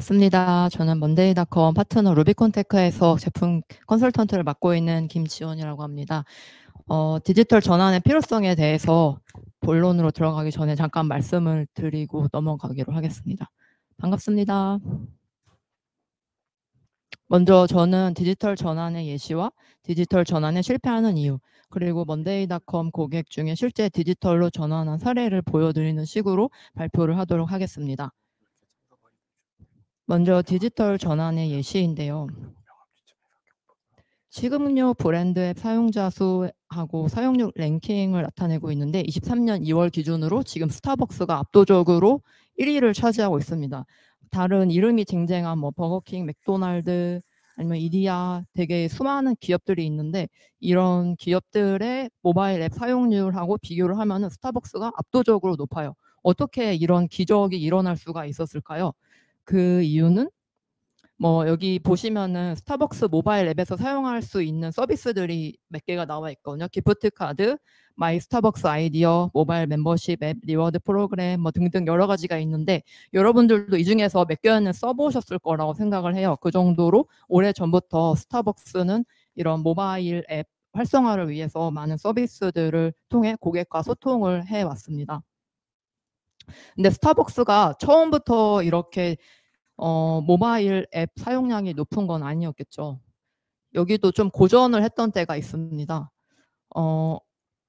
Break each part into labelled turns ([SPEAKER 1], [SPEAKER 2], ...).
[SPEAKER 1] 반갑습니다. 저는 먼데이닷컴 파트너 루비콘테크에서 제품 컨설턴트를 맡고 있는 김지원이라고 합니다. 디지털 전환의 필요성에 대해서 본론으로 들어가기 전에 잠깐 말씀을 드리고 넘어가기로 하겠습니다. 반갑습니다. 먼저 저는 디지털 전환의 예시와 디지털 전환에 실패하는 이유, 그리고 먼데이닷컴 고객 중에 실제 디지털로 전환한 사례를 보여드리는 식으로 발표를 하도록 하겠습니다. 먼저 디지털 전환의 예시인데요. 식음료 브랜드 앱 사용자 수하고 사용률 랭킹을 나타내고 있는데 23년 2월 기준으로 지금 스타벅스가 압도적으로 1위를 차지하고 있습니다. 다른 이름이 쟁쟁한 뭐 버거킹, 맥도날드 아니면 이디야 되게 수많은 기업들이 있는데 이런 기업들의 모바일 앱 사용률하고 비교를 하면은 스타벅스가 압도적으로 높아요. 어떻게 이런 기적이 일어날 수가 있었을까요? 그 이유는 뭐 여기 보시면은 스타벅스 모바일 앱에서 사용할 수 있는 서비스들이 몇 개가 나와 있거든요. 기프트 카드, 마이 스타벅스 아이디어, 모바일 멤버십 앱, 리워드 프로그램 뭐 등등 여러 가지가 있는데 여러분들도 이 중에서 몇 개는 써보셨을 거라고 생각을 해요. 그 정도로 오래전부터 스타벅스는 이런 모바일 앱 활성화를 위해서 많은 서비스들을 통해 고객과 소통을 해왔습니다. 근데 스타벅스가 처음부터 이렇게 모바일 앱 사용량이 높은 건 아니었겠죠. 여기도 좀 고전을 했던 때가 있습니다.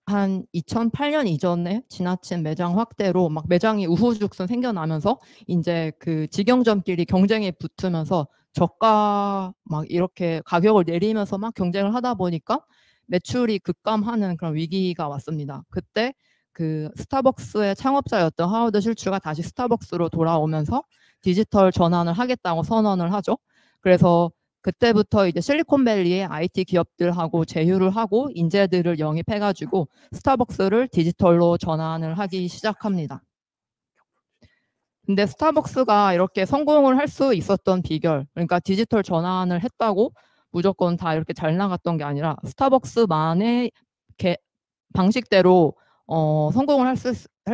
[SPEAKER 1] 한 2008년 이전에 지나친 매장 확대로 막 매장이 우후죽순 생겨나면서 이제 그 직영점끼리 경쟁이 붙으면서 저가 막 이렇게 가격을 내리면서 막 경쟁을 하다 보니까 매출이 급감하는 그런 위기가 왔습니다. 그때 그 스타벅스의 창업자였던 하워드 실추가 다시 스타벅스로 돌아오면서 디지털 전환을 하겠다고 선언을 하죠. 그래서 그때부터 이제 실리콘밸리의 IT 기업들하고 제휴를 하고 인재들을 영입해가지고 스타벅스를 디지털로 전환을 하기 시작합니다. 근데 스타벅스가 이렇게 성공을 할 수 있었던 비결, 그러니까 디지털 전환을 했다고 무조건 다 이렇게 잘 나갔던 게 아니라 스타벅스만의 방식대로 성공을 할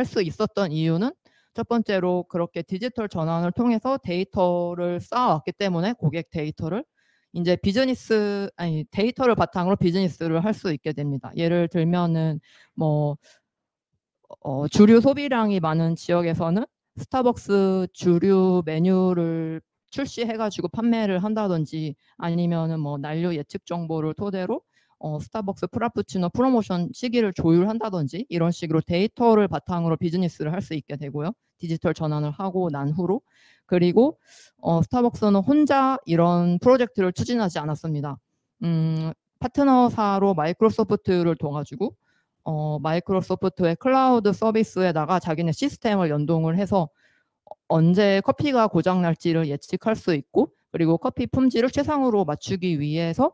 [SPEAKER 1] 수 있었던 이유는 첫 번째로 그렇게 디지털 전환을 통해서 데이터를 쌓아왔기 때문에 고객 데이터를 이제 데이터를 바탕으로 비즈니스를 할 수 있게 됩니다. 예를 들면은 뭐 주류 소비량이 많은 지역에서는 스타벅스 주류 메뉴를 출시해가지고 판매를 한다든지 아니면은 뭐 난료 예측 정보를 토대로 스타벅스 프라푸치노 프로모션 시기를 조율한다든지 이런 식으로 데이터를 바탕으로 비즈니스를 할 수 있게 되고요. 디지털 전환을 하고 난 후로. 그리고 스타벅스는 혼자 이런 프로젝트를 추진하지 않았습니다. 파트너사로 마이크로소프트를 둬가지고 마이크로소프트의 클라우드 서비스에다가 자기네 시스템을 연동을 해서 언제 커피가 고장 날지를 예측할 수 있고 그리고 커피 품질을 최상으로 맞추기 위해서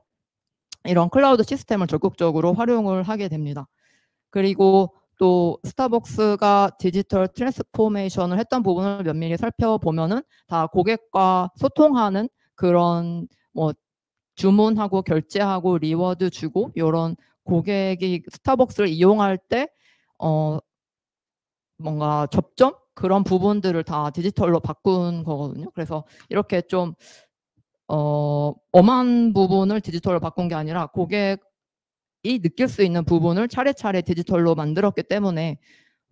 [SPEAKER 1] 이런 클라우드 시스템을 적극적으로 활용을 하게 됩니다. 그리고 또 스타벅스가 디지털 트랜스포메이션을 했던 부분을 면밀히 살펴보면은 다 고객과 소통하는 그런 뭐 주문하고 결제하고 리워드 주고 이런 고객이 스타벅스를 이용할 때 뭔가 접점 그런 부분들을 다 디지털로 바꾼 거거든요. 그래서 이렇게 좀 엄한 부분을 디지털로 바꾼 게 아니라 고객이 느낄 수 있는 부분을 차례차례 디지털로 만들었기 때문에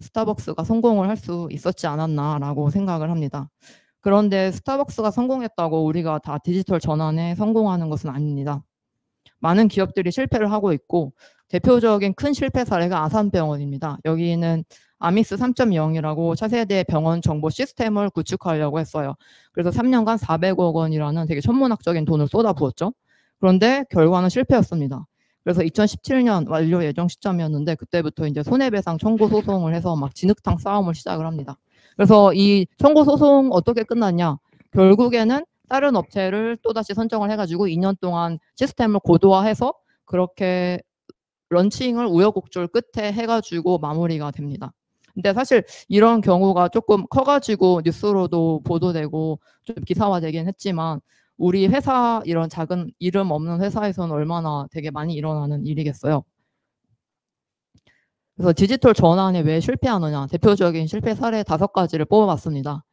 [SPEAKER 1] 스타벅스가 성공을 할 수 있었지 않았나라고 생각을 합니다. 그런데 스타벅스가 성공했다고 우리가 다 디지털 전환에 성공하는 것은 아닙니다. 많은 기업들이 실패를 하고 있고 대표적인 큰 실패 사례가 아산병원입니다. 여기는 아미스 3.0이라고 차세대 병원 정보 시스템을 구축하려고 했어요. 그래서 3년간 400억 원이라는 되게 천문학적인 돈을 쏟아부었죠. 그런데 결과는 실패였습니다. 그래서 2017년 완료 예정 시점이었는데 그때부터 이제 손해배상 청구 소송을 해서 막 진흙탕 싸움을 시작을 합니다. 그래서 이 청구 소송 어떻게 끝났냐? 결국에는 다른 업체를 또다시 선정을 해가지고 2년 동안 시스템을 고도화해서 그렇게 런칭을 우여곡절 끝에 해가지고 마무리가 됩니다. 근데 사실 이런 경우가 조금 커가지고 뉴스로도 보도되고 좀 기사화되긴 했지만 우리 회사 이런 작은 이름 없는 회사에서는 얼마나 되게 많이 일어나는 일이겠어요. 그래서 디지털 전환에 왜 실패하느냐 대표적인 실패 사례 5가지를 뽑아봤습니다.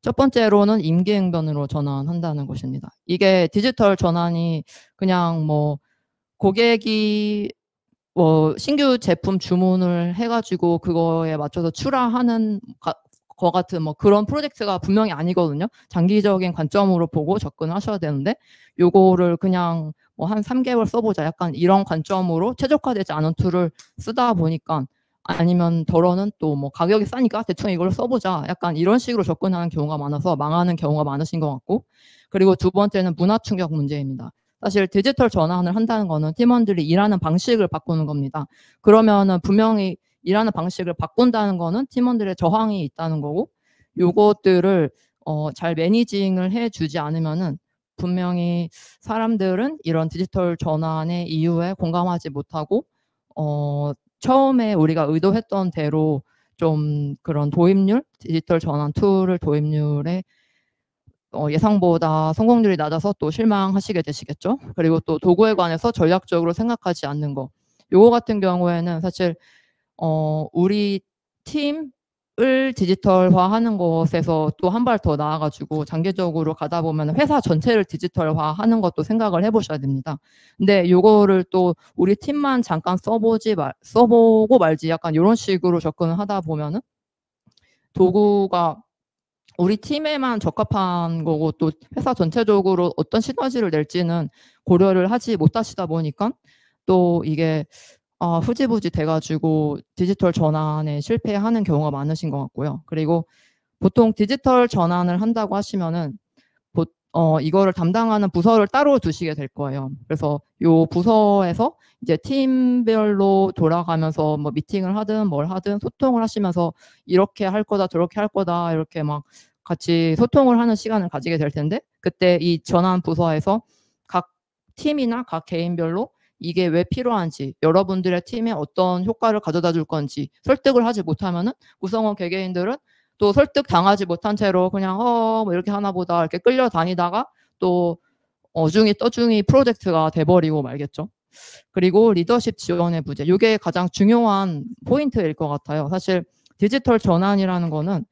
[SPEAKER 1] 첫 번째로는 임기응변으로 전환한다는 것입니다. 이게 디지털 전환이 그냥 뭐 고객이 뭐 신규 제품 주문을 해가지고 그거에 맞춰서 출하하는 거 같은 뭐 그런 프로젝트가 분명히 아니거든요. 장기적인 관점으로 보고 접근을 하셔야 되는데 요거를 그냥 뭐 한 3개월 써보자 약간 이런 관점으로 최적화되지 않은 툴을 쓰다 보니까 아니면 덜어는 또 뭐 가격이 싸니까 대충 이걸 써보자 약간 이런 식으로 접근하는 경우가 많아서 망하는 경우가 많으신 것 같고, 그리고 두 번째는 문화 충격 문제입니다. 사실 디지털 전환을 한다는 거는 팀원들이 일하는 방식을 바꾸는 겁니다. 그러면은 분명히 일하는 방식을 바꾼다는 거는 팀원들의 저항이 있다는 거고, 요것들을 잘 매니징을 해주지 않으면은 분명히 사람들은 이런 디지털 전환의 이유에 공감하지 못하고 처음에 우리가 의도했던 대로 좀 그런 도입률, 디지털 전환 툴을 도입률에 예상보다 성공률이 낮아서 또 실망하시게 되시겠죠. 그리고 또 도구에 관해서 전략적으로 생각하지 않는 거. 요거 같은 경우에는 사실 우리 팀을 디지털화하는 것에서 또 한 발 더 나아가지고 장기적으로 가다 보면 회사 전체를 디지털화하는 것도 생각을 해보셔야 됩니다. 근데 요거를 또 우리 팀만 잠깐 써보고 말지 약간 이런 식으로 접근을 하다 보면은 도구가 우리 팀에만 적합한 거고 또 회사 전체적으로 어떤 시너지를 낼지는 고려를 하지 못하시다 보니까 또 이게 흐지부지 돼가지고 디지털 전환에 실패하는 경우가 많으신 것 같고요. 그리고 보통 디지털 전환을 한다고 하시면은 이거를 담당하는 부서를 따로 두시게 될 거예요. 그래서 요 부서에서 이제 팀별로 돌아가면서 뭐 미팅을 하든 뭘 하든 소통을 하시면서 이렇게 할 거다 저렇게 할 거다 이렇게 막 같이 소통을 하는 시간을 가지게 될 텐데, 그때 이 전환 부서에서 각 팀이나 각 개인별로 이게 왜 필요한지, 여러분들의 팀에 어떤 효과를 가져다 줄 건지 설득을 하지 못하면은 구성원 개개인들은 또 설득 당하지 못한 채로 그냥 뭐 이렇게 하나 보다 이렇게 끌려다니다가 또 어중이 떠중이 프로젝트가 돼버리고 말겠죠. 그리고 리더십 지원의 부재, 이게 가장 중요한 포인트일 것 같아요. 사실 디지털 전환이라는 거는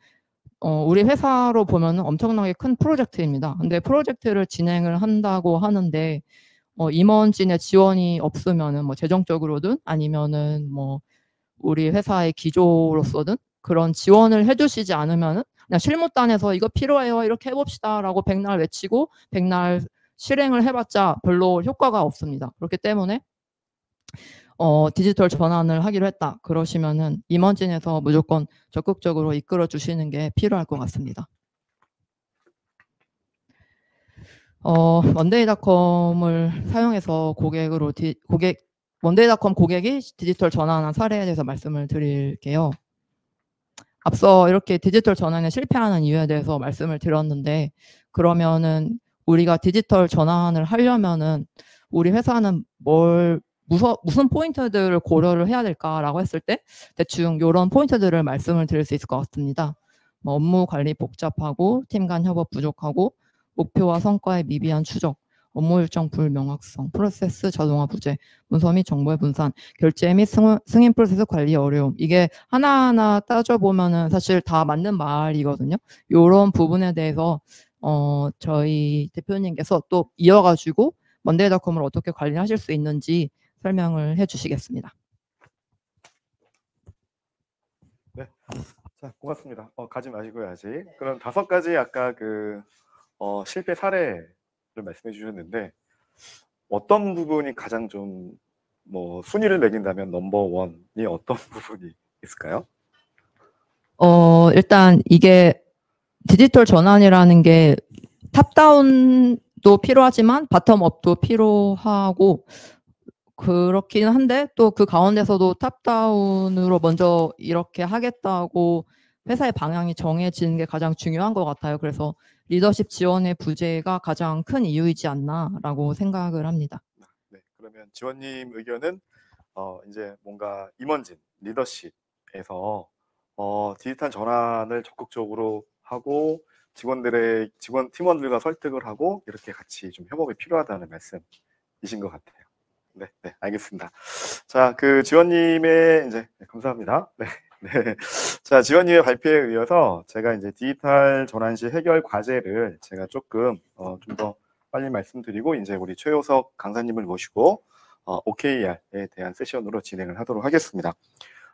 [SPEAKER 1] 우리 회사로 보면 엄청나게 큰 프로젝트입니다. 근데 프로젝트를 진행을 한다고 하는데 임원진의 지원이 없으면은 뭐 재정적으로든 아니면은 뭐 우리 회사의 기조로서든 그런 지원을 해주시지 않으면은 그냥 실무단에서 이거 필요해요 이렇게 해봅시다라고 백날 외치고 백날 실행을 해봤자 별로 효과가 없습니다. 그렇기 때문에 디지털 전환을 하기로 했다 그러시면은 임원진에서 무조건 적극적으로 이끌어 주시는 게 필요할 것 같습니다. 먼데이닷컴을 사용해서 먼데이닷컴 고객이 디지털 전환한 사례에 대해서 말씀을 드릴게요. 앞서 이렇게 디지털 전환에 실패하는 이유에 대해서 말씀을 드렸는데, 그러면은 우리가 디지털 전환을 하려면은 우리 회사는 무슨 포인트들을 고려를 해야 될까라고 했을 때 대충 이런 포인트들을 말씀을 드릴 수 있을 것 같습니다. 뭐 업무 관리 복잡하고 팀 간 협업 부족하고 목표와 성과의 미비한 추적, 업무 일정 불명확성, 프로세스 자동화 부재, 문서 및 정보의 분산, 결제 및 승인 프로세스 관리 어려움. 이게 하나하나 따져보면은 사실 다 맞는 말이거든요. 이런 부분에 대해서 저희 대표님께서 또 이어가지고 먼데이닷컴을 어떻게 관리하실 수 있는지 설명을 해주시겠습니다.
[SPEAKER 2] 네, 자 고맙습니다. 가지 마시고요 아직. 그럼 5가지 아까 그 실패 사례를 말씀해 주셨는데 어떤 부분이 가장 좀 뭐 순위를 매긴다면 넘버1이 어떤 부분이 있을까요?
[SPEAKER 1] 일단 이게 디지털 전환이라는 게 탑다운도 필요하지만 바텀업도 필요하고 그렇긴 한데 또 그 가운데서도 탑다운으로 먼저 이렇게 하겠다고 회사의 방향이 정해지는 게 가장 중요한 것 같아요. 그래서 리더십 지원의 부재가 가장 큰 이유이지 않나라고 생각을 합니다.
[SPEAKER 2] 네, 그러면 지원님 의견은 이제 뭔가 임원진 리더십에서 디지털 전환을 적극적으로 하고 팀원들과 설득을 하고 이렇게 같이 좀 협업이 필요하다는 말씀이신 것 같아요. 네, 알겠습니다. 자, 그 지원님의 이제 감사합니다. 네. 네. 자, 지원님의 발표에 이어서 제가 이제 디지털 전환 시 해결 과제를 제가 조금 좀 더 빨리 말씀드리고 이제 우리 최효석 강사님을 모시고 OKR에 대한 세션으로 진행을 하도록 하겠습니다.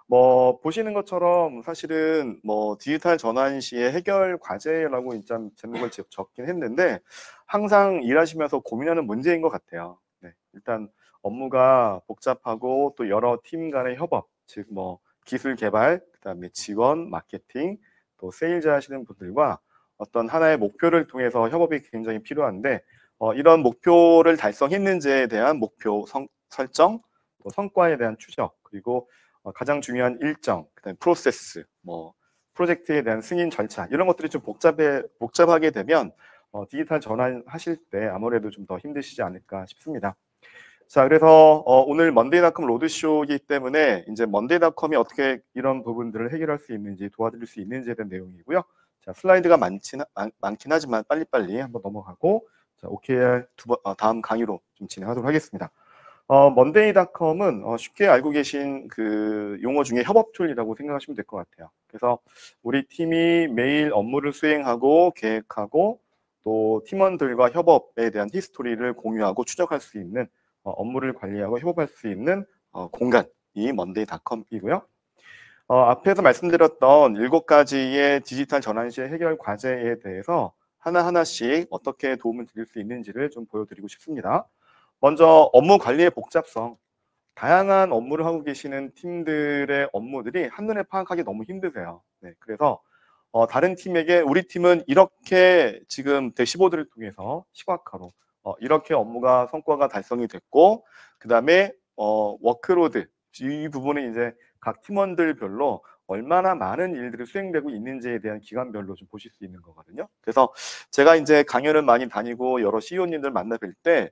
[SPEAKER 2] 뭐 보시는 것처럼 사실은 뭐 디지털 전환 시의 해결 과제라고 일단 제목을 적긴 했는데 항상 일하시면서 고민하는 문제인 것 같아요. 네, 일단 업무가 복잡하고 또 여러 팀 간의 협업, 즉 뭐 기술 개발, 그다음에 지원, 마케팅, 또 세일즈 하시는 분들과 어떤 하나의 목표를 통해서 협업이 굉장히 필요한데 이런 목표를 달성했는지에 대한 목표 설정, 또 성과에 대한 추적, 그리고 가장 중요한 일정, 그다음에 프로세스, 뭐 프로젝트에 대한 승인 절차 이런 것들이 좀 복잡하게 되면 디지털 전환하실 때 아무래도 좀 더 힘드시지 않을까 싶습니다. 자, 그래서 오늘 먼데이닷컴 로드쇼이기 때문에 이제 먼데이닷컴이 어떻게 이런 부분들을 해결할 수 있는지 도와드릴 수 있는지에 대한 내용이고요. 자, 슬라이드가 많긴 하지만 빨리빨리 한번 넘어가고 자, OKR 다음 강의로 좀 진행하도록 하겠습니다. 먼데이닷컴은 쉽게 알고 계신 그 용어 중에 협업 툴이라고 생각하시면 될 것 같아요. 그래서 우리 팀이 매일 업무를 수행하고 계획하고 또 팀원들과 협업에 대한 히스토리를 공유하고 추적할 수 있는 업무를 관리하고 협업할 수 있는 공간이 먼데이닷컴이고요. 앞에서 말씀드렸던 7가지의 디지털 전환 시의 해결 과제에 대해서 하나하나씩 어떻게 도움을 드릴 수 있는지를 좀 보여드리고 싶습니다. 먼저 업무 관리의 복잡성. 다양한 업무를 하고 계시는 팀들의 업무들이 한눈에 파악하기 너무 힘드세요. 네, 그래서 다른 팀에게 우리 팀은 이렇게 지금 대시보드를 통해서 시각화로 이렇게 업무가 성과가 달성이 됐고 그다음에 워크로드 이 부분은 이제 각 팀원들별로 얼마나 많은 일들이 수행되고 있는지에 대한 기간별로 좀 보실 수 있는 거거든요. 그래서 제가 이제 강연을 많이 다니고 여러 CEO님들 만나 뵐 때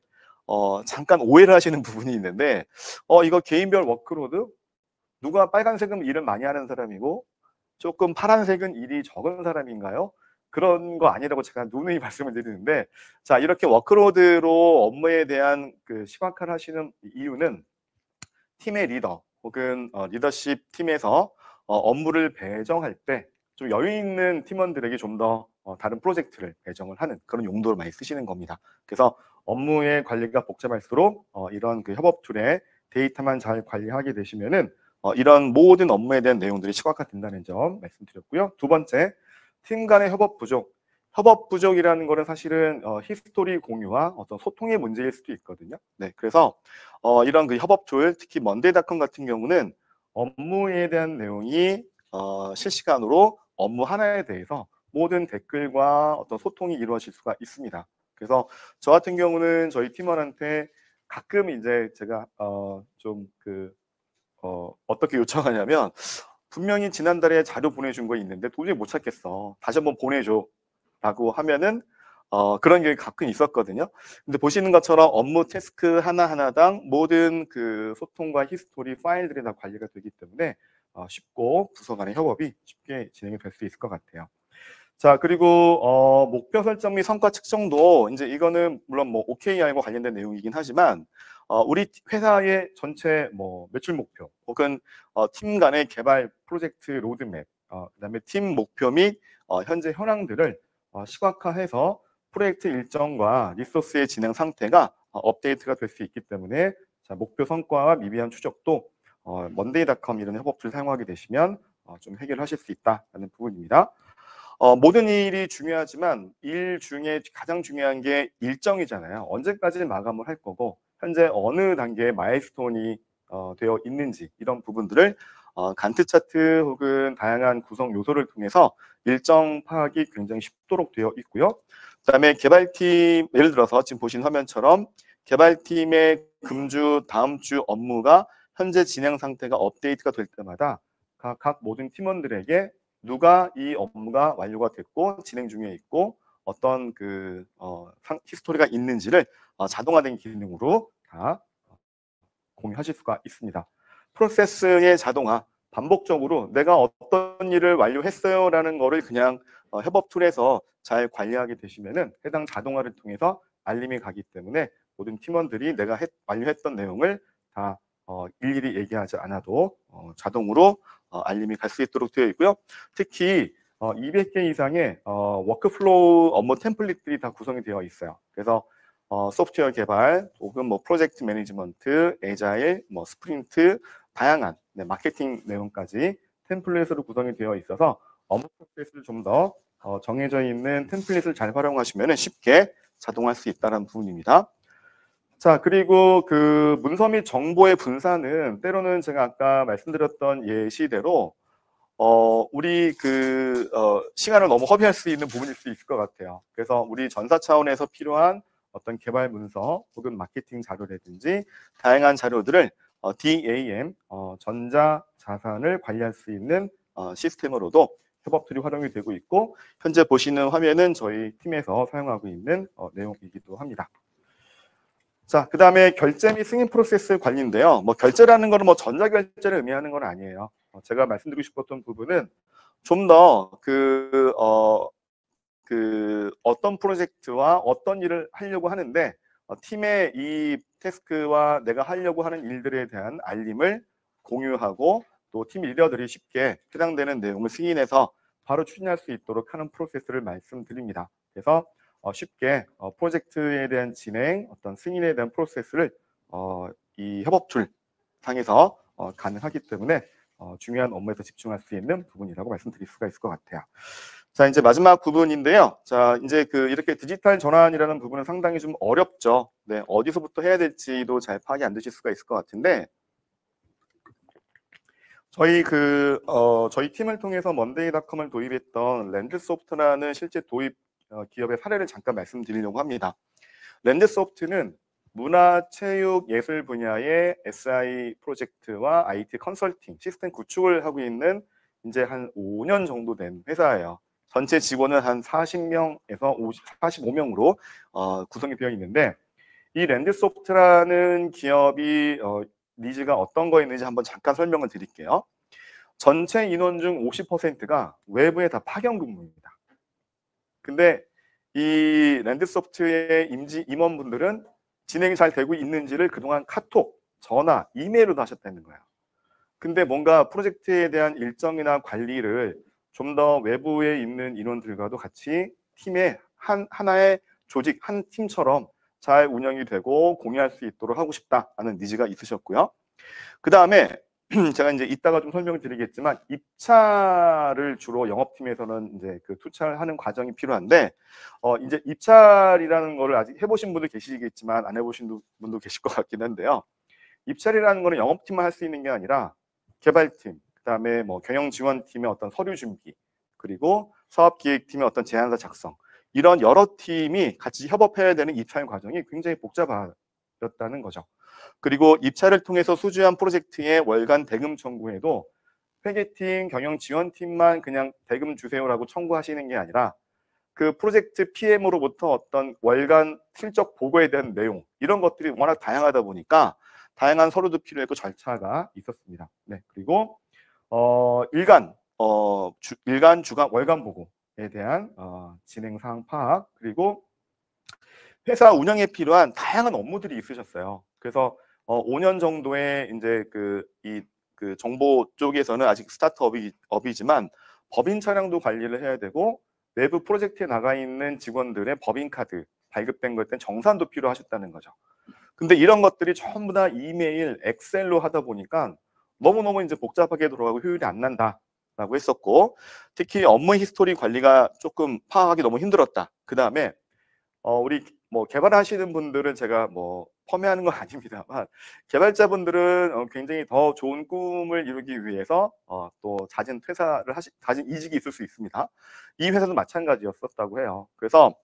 [SPEAKER 2] 잠깐 오해를 하시는 부분이 있는데 이거 개인별 워크로드 누가 빨간색은 일을 많이 하는 사람이고 조금 파란색은 일이 적은 사람인가요? 그런 거 아니라고 제가 누누이 말씀을 드리는데 자, 이렇게 워크로드로 업무에 대한 그 시각화를 하시는 이유는 팀의 리더 혹은 리더십 팀에서 업무를 배정할 때 좀 여유 있는 팀원들에게 좀 더 다른 프로젝트를 배정을 하는 그런 용도로 많이 쓰시는 겁니다. 그래서 업무의 관리가 복잡할수록 이런 그 협업 툴에 데이터만 잘 관리하게 되시면은 이런 모든 업무에 대한 내용들이 시각화된다는 점 말씀드렸고요. 두 번째, 팀 간의 협업 부족. 협업 부족이라는 거는 사실은 히스토리 공유와 어떤 소통의 문제일 수도 있거든요. 네, 그래서 이런 그 협업 툴, 특히 먼데이닷컴 같은 경우는 업무에 대한 내용이 실시간으로 업무 하나에 대해서 모든 댓글과 어떤 소통이 이루어질 수가 있습니다. 그래서 저 같은 경우는 저희 팀원한테 가끔 이제 제가 어떻게 요청하냐면 분명히 지난달에 자료 보내준 거 있는데 도저히 못 찾겠어. 다시 한번 보내줘. 라고 하면은 그런 게 가끔 있었거든요. 근데 보시는 것처럼 업무 태스크 하나하나당 모든 그 소통과 히스토리 파일들이 다 관리가 되기 때문에 쉽고 부서 간의 협업이 쉽게 진행이 될 수 있을 것 같아요. 자, 그리고 목표 설정 및 성과 측정도 이제 이거는 물론 뭐 OKR과 관련된 내용이긴 하지만 우리 회사의 전체 뭐 매출 목표 혹은 팀 간의 개발 프로젝트 로드맵 그다음에 팀 목표 및 현재 현황들을 시각화해서 프로젝트 일정과 리소스의 진행 상태가 업데이트가 될 수 있기 때문에 자, 목표 성과와 미비한 추적도 먼데이닷컴 이런 협업을 사용하게 되시면 좀 해결하실 수 있다는 부분입니다. 모든 일이 중요하지만 일 중에 가장 중요한 게 일정이잖아요. 언제까지 마감을 할 거고 현재 어느 단계의 마일스톤이 되어 있는지 이런 부분들을 간트 차트 혹은 다양한 구성 요소를 통해서 일정 파악이 굉장히 쉽도록 되어 있고요. 그다음에 개발팀 예를 들어서 지금 보신 화면처럼 개발팀의 금주 다음 주 업무가 현재 진행 상태가 업데이트가 될 때마다 각 모든 팀원들에게 누가 이 업무가 완료가 됐고 진행 중에 있고 어떤 그 히스토리가 있는지를 자동화된 기능으로 다 공유하실 수가 있습니다. 프로세스의 자동화, 반복적으로 내가 어떤 일을 완료했어요라는 거를 그냥 협업 툴에서 잘 관리하게 되시면은 해당 자동화를 통해서 알림이 가기 때문에 모든 팀원들이 내가 완료했던 내용을 다 일일이 얘기하지 않아도 자동으로 알림이 갈 수 있도록 되어 있고요. 특히 200개 이상의 워크플로우 업무 템플릿들이 다 구성이 되어 있어요. 그래서 소프트웨어 개발, 혹은 뭐 프로젝트 매니지먼트, 에자일, 뭐 스프린트, 다양한 마케팅 내용까지 템플릿으로 구성이 되어 있어서 업무 프로세스를 좀 더 정해져 있는 템플릿을 잘 활용하시면 쉽게 자동화할 수 있다는 부분입니다. 자, 그리고 그 문서 및 정보의 분산은 때로는 제가 아까 말씀드렸던 예시대로 우리 시간을 너무 허비할 수 있는 부분일 수 있을 것 같아요. 그래서 우리 전사 차원에서 필요한 어떤 개발 문서 혹은 마케팅 자료라든지 다양한 자료들을 DAM, 전자 자산을 관리할 수 있는 시스템으로도 협업 툴이 활용이 되고 있고, 현재 보시는 화면은 저희 팀에서 사용하고 있는 내용이기도 합니다. 자, 그 다음에 결제 및 승인 프로세스 관리인데요. 뭐 결제라는 거는 뭐 전자결제를 의미하는 건 아니에요. 제가 말씀드리고 싶었던 부분은 좀 더 어떤 프로젝트와 어떤 일을 하려고 하는데 팀의 이 태스크와 내가 하려고 하는 일들에 대한 알림을 공유하고 또 팀 리더들이 쉽게 해당되는 내용을 승인해서 바로 추진할 수 있도록 하는 프로세스를 말씀드립니다. 그래서 쉽게 프로젝트에 대한 진행, 어떤 승인에 대한 프로세스를 이 협업 툴 상에서 가능하기 때문에 중요한 업무에서 집중할 수 있는 부분이라고 말씀드릴 수가 있을 것 같아요. 자, 이제 마지막 부분인데요. 자, 이제 이렇게 디지털 전환이라는 부분은 상당히 좀 어렵죠. 네, 어디서부터 해야 될지도 잘 파악이 안 되실 수가 있을 것 같은데, 저희 팀을 통해서 먼데이닷컴을 도입했던 랜드소프트라는 실제 도입 기업의 사례를 잠깐 말씀드리려고 합니다. 랜드소프트는 문화, 체육, 예술 분야의 SI 프로젝트와 IT 컨설팅, 시스템 구축을 하고 있는 이제 한 5년 정도 된 회사예요. 전체 직원은 한 40명에서 45명으로 구성이 되어 있는데, 이 랜드소프트라는 기업이 니즈가 어떤 거 있는지 한번 잠깐 설명을 드릴게요. 전체 인원 중 50%가 외부에 다 파견 근무입니다. 근데 이 랜드소프트의 임원분들은 진행이 잘 되고 있는지를 그동안 카톡, 전화, 이메일로도 하셨다는 거예요. 근데 뭔가 프로젝트에 대한 일정이나 관리를 좀 더 외부에 있는 인원들과도 같이 팀의 하나의 조직, 한 팀처럼 잘 운영이 되고 공유할 수 있도록 하고 싶다는 니즈가 있으셨고요. 그 다음에 제가 이제 이따가 좀 설명을 드리겠지만 입찰을 주로 영업팀에서는 이제 투자를 하는 과정이 필요한데 이제 입찰이라는 거를 아직 해보신 분도 계시겠지만 안 해보신 분도 계실 것 같긴 한데요. 입찰이라는 거는 영업팀만 할 수 있는 게 아니라 개발팀, 그다음에 뭐 경영 지원팀의 어떤 서류 준비, 그리고 사업기획팀의 어떤 제안서 작성, 이런 여러 팀이 같이 협업해야 되는 입찰 과정이 굉장히 복잡하다는 거죠. 그리고 입찰을 통해서 수주한 프로젝트의 월간 대금 청구에도 회계팀, 경영 지원팀만 그냥 대금 주세요라고 청구하시는 게 아니라 그 프로젝트 PM으로부터 어떤 월간 실적 보고에 대한 내용, 이런 것들이 워낙 다양하다 보니까 다양한 서류도 필요했고 절차가 있었습니다. 네, 그리고 일간, 주간, 월간 보고에 대한 진행 사항 파악, 그리고 회사 운영에 필요한 다양한 업무들이 있으셨어요. 그래서 5년 정도의 이제 그 정보 쪽에서는 아직 스타트업이지만 법인 차량도 관리를 해야 되고, 외부 프로젝트에 나가 있는 직원들의 법인 카드 발급된 것에 대한 정산도 필요하셨다는 거죠. 근데 이런 것들이 전부 다 이메일, 엑셀로 하다 보니까 너무너무 이제 복잡하게 돌아가고 효율이 안 난다라고 했었고, 특히 업무 히스토리 관리가 조금 파악하기 너무 힘들었다. 그 다음에 우리 뭐 개발하시는 분들은 제가 뭐 폄훼하는 건 아닙니다만, 개발자분들은 굉장히 더 좋은 꿈을 이루기 위해서 또 잦은 잦은 이직이 있을 수 있습니다. 이 회사도 마찬가지였었다고 해요. 그래서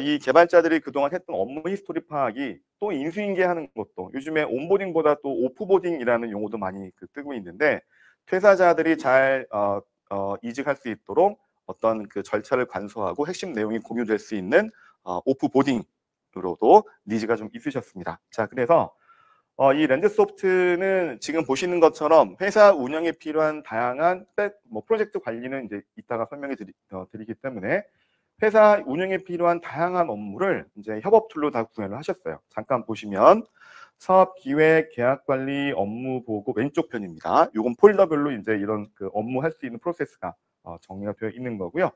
[SPEAKER 2] 이 개발자들이 그동안 했던 업무 히스토리 파악이 또 인수인계하는 것도, 요즘에 온보딩보다 또 오프보딩이라는 용어도 많이 뜨고 있는데, 퇴사자들이 잘 이직할 수 있도록 어떤 그 절차를 간소화하고 핵심 내용이 공유될 수 있는 오프보딩으로도 니즈가 좀 있으셨습니다. 자, 그래서 이 랜드소프트는 지금 보시는 것처럼 회사 운영에 필요한 다양한 프로젝트 관리는 이제 이따가 설명해 드리기 때문에 회사 운영에 필요한 다양한 업무를 이제 협업 툴로 다 구현을 하셨어요. 잠깐 보시면 사업 기획, 계약 관리, 업무 보고 왼쪽 편입니다. 요건 폴더별로 이제 이런 그 업무 할 수 있는 프로세스가 정리가 되어 있는 거고요.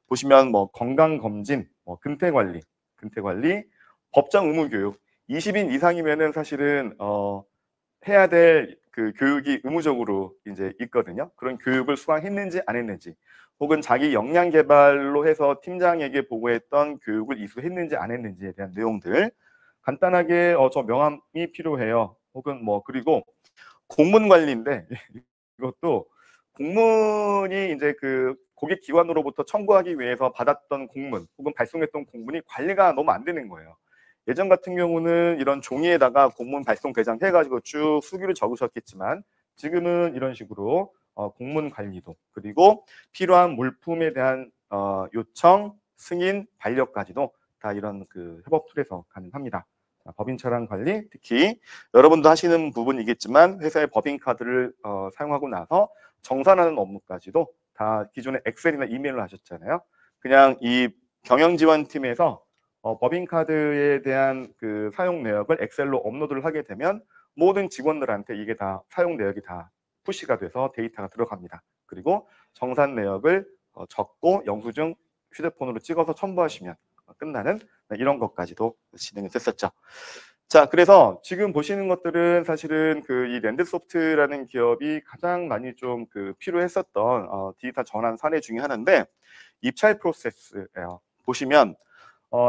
[SPEAKER 2] 보시면 뭐 건강 검진, 근태 관리, 법정 의무 교육. 20인 이상이면은 사실은 해야 될 그 교육이 의무적으로 이제 있거든요. 그런 교육을 수강했는지 안 했는지, 혹은 자기 역량 개발로 해서 팀장에게 보고했던 교육을 이수했는지 안 했는지에 대한 내용들. 간단하게 저 명함이 필요해요. 혹은 뭐 그리고 공문 관리인데 이것도 공문이 이제 그 고객 기관으로부터 청구하기 위해서 받았던 공문 혹은 발송했던 공문이 관리가 너무 안 되는 거예요. 예전 같은 경우는 이런 종이에다가 공문 발송 대장 해가지고 쭉 수기로 적으셨겠지만 지금은 이런 식으로 공문 관리도, 그리고 필요한 물품에 대한 요청, 승인, 반려까지도 다 이런 그 협업 툴에서 가능합니다. 법인 차량 관리, 특히 여러분도 하시는 부분이겠지만 회사의 법인카드를 사용하고 나서 정산하는 업무까지도 다 기존에 엑셀이나 이메일로 하셨잖아요. 그냥 이 경영지원팀에서 법인카드에 대한 그 사용 내역을 엑셀로 업로드를 하게 되면 모든 직원들한테 이게 다 사용 내역이 다 푸시가 돼서 데이터가 들어갑니다. 그리고 정산 내역을 적고 영수증 휴대폰으로 찍어서 첨부하시면 끝나는 이런 것까지도 진행이 됐었죠. 자, 그래서 지금 보시는 것들은 사실은 그 이 랜드소프트라는 기업이 가장 많이 좀 그 필요했었던 디지털 전환 사례 중에 하나인데, 입찰 프로세스예요. 보시면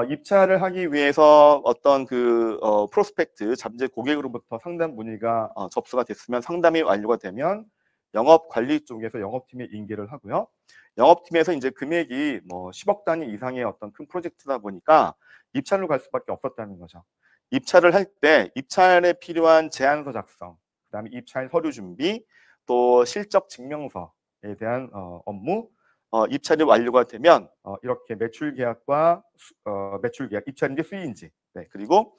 [SPEAKER 2] 입찰을 하기 위해서 어떤 그 프로스펙트 잠재 고객으로부터 상담 문의가 접수가 됐으면, 상담이 완료가 되면 영업 관리 쪽에서 영업팀에 인계를 하고요. 영업팀에서 이제 금액이 뭐 10억 단위 이상의 어떤 큰 프로젝트다 보니까 입찰로 갈 수밖에 없었다는 거죠. 입찰을 할 때 입찰에 필요한 제안서 작성, 그다음에 입찰 서류 준비, 또 실적 증명서에 대한 업무, 입찰이 완료가 되면 이렇게 매출 계약과 매출 계약, 입찰인지 수익인지, 네, 그리고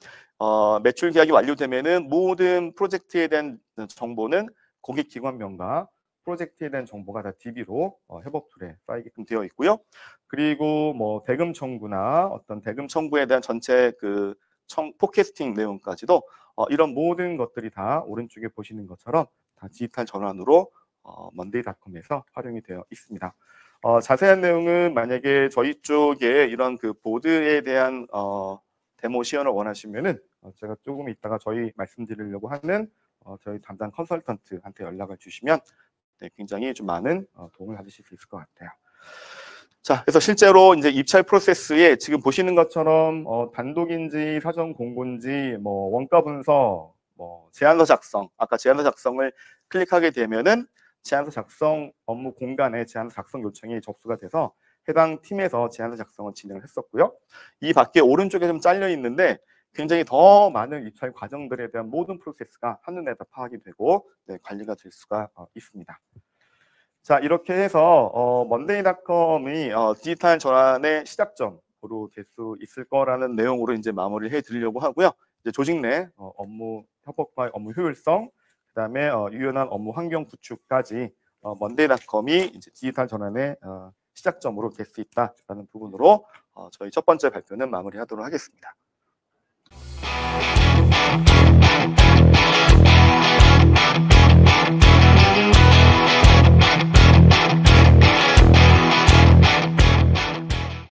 [SPEAKER 2] 매출 계약이 완료되면은 모든 프로젝트에 대한 정보는 고객 기관명과 프로젝트에 대한 정보가 다 DB로 협업 툴에 쌓이게끔 되어 있고요. 그리고 뭐 대금 청구나 어떤 대금 청구에 대한 전체 그 포캐스팅 내용까지도 이런 모든 것들이 다 오른쪽에 보시는 것처럼 다 디지털 전환으로 먼데이닷컴에서 활용이 되어 있습니다. 자세한 내용은 만약에 저희 쪽에 이런 그 보드에 대한 데모 시연을 원하시면은 제가 조금 이따가 저희 말씀드리려고 하는 저희 담당 컨설턴트한테 연락을 주시면 네, 굉장히 좀 많은 도움을 받으실 수 있을 것 같아요. 자, 그래서 실제로 이제 입찰 프로세스에 지금 보시는 것처럼 단독인지 사전 공고인지 뭐 원가 분석, 뭐 제안서 작성, 아까 제안서 작성을 클릭하게 되면은 제안서 작성 업무 공간에 제안서 작성 요청이 접수가 돼서 해당 팀에서 제안서 작성을 진행을 했었고요. 이 밖에 오른쪽에 좀 잘려 있는데 굉장히 더 많은 입찰 과정들에 대한 모든 프로세스가 한눈에 다 파악이 되고 네, 관리가 될 수가 있습니다. 자, 이렇게 해서 먼데이닷컴이 디지털 전환의 시작점으로 될 수 있을 거라는 내용으로 이제 마무리를 해드리려고 하고요. 이제 조직 내 업무 협업과 업무 효율성, 그다음에 유연한 업무 환경 구축까지 먼데이닷컴이 이제 디지털 전환의 시작점으로 될 수 있다라는 부분으로 저희 첫 번째 발표는 마무리하도록 하겠습니다.